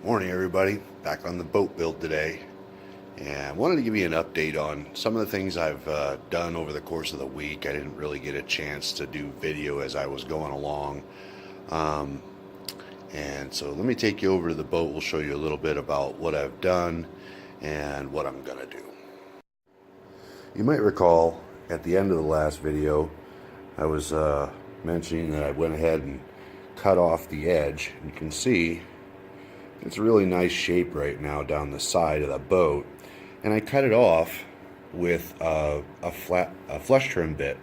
Morning everybody, back on the boat build today, and wanted to give you an update on some of the things I've done over the course of the week. I didn't really get a chance to do video as I was going along, and so let me take you over to the boat. We'll show you a little bit about what I've done and what I'm gonna do. You might recall at the end of the last video I was mentioning that I went ahead and cut off the edge. You can see it's a really nice shape right now down the side of the boat, and I cut it off with a flush trim bit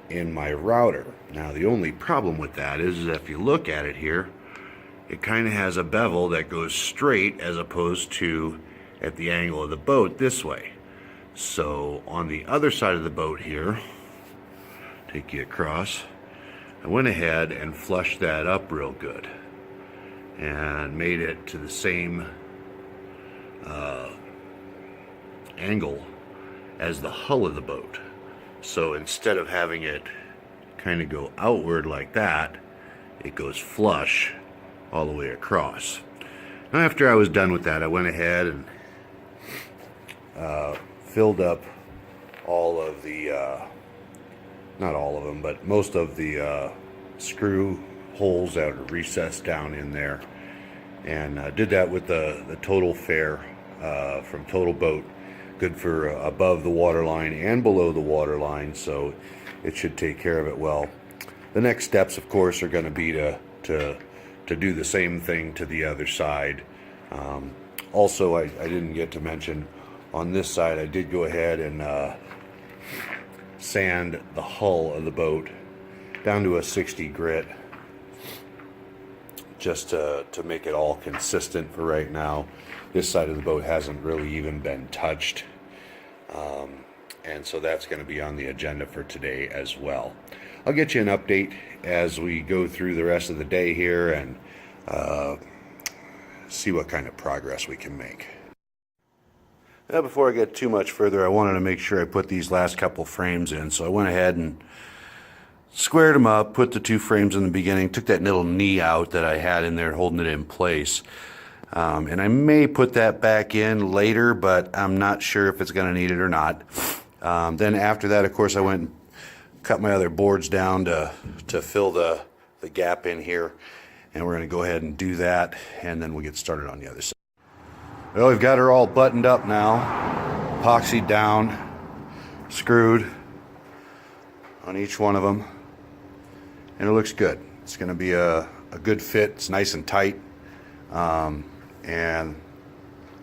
in my router. Now the only problem with that is if you look at it here, it kind of has a bevel that goes straight as opposed to at the angle of the boat this way. So on the other side of the boat here, take you across, I went ahead and flushed that up real good and made it to the same angle as the hull of the boat. So instead of having it kind of go outward like that, it goes flush all the way across. Now after I was done with that, I went ahead and filled up all of the, not all of them, but most of the screw holes that are recessed down in there, and did that with the Total Fair from Total Boat. Good for above the waterline and below the waterline, so it should take care of it well. The next steps, of course, are going to be to do the same thing to the other side. Also, I didn't get to mention, on this side I did go ahead and sand the hull of the boat down to a 60 grit, just to make it all consistent for right now. This side of the boat hasn't really even been touched, and so that's going to be on the agenda for today as well. I'll get you an update as we go through the rest of the day here and see what kind of progress we can make. Now, before I get too much further, I wanted to make sure I put these last couple frames in, so I went ahead and squared them up, put the two frames in the beginning, took that little knee out that I had in there holding it in place. And I may put that back in later, but I'm not sure if it's going to need it or not. Then after that, of course, I went and cut my other boards down to fill the gap in here. And we're going to go ahead and do that, and then we'll get started on the other side. Well, we've got her all buttoned up now, epoxied down, screwed on each one of them, and it looks good. It's going to be a good fit. It's nice and tight, and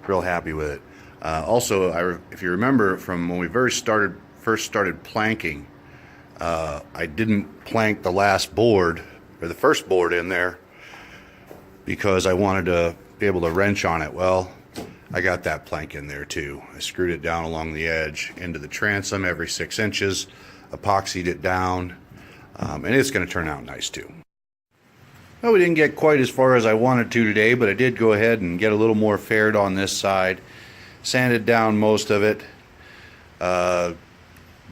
real happy with it. Also, if you remember from when we first started planking, I didn't plank the last board, or the first board in there, because I wanted to be able to wrench on it. Well, I got that plank in there too. I screwed it down along the edge into the transom every 6 inches, epoxied it down, and it's going to turn out nice too. Well, we didn't get quite as far as I wanted to today, but I did go ahead and get a little more faired on this side, sanded down most of it,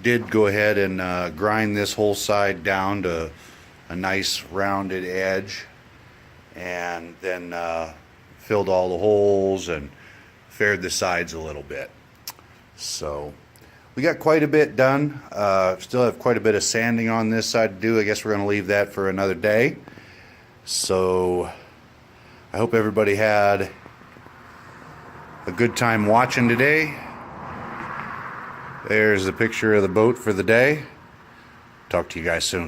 did go ahead and grind this whole side down to a nice rounded edge, and then filled all the holes and faired the sides a little bit. So we got quite a bit done. Still have quite a bit of sanding on this side to do. I guess we're going to leave that for another day. So I hope everybody had a good time watching today. There's the picture of the boat for the day. Talk to you guys soon.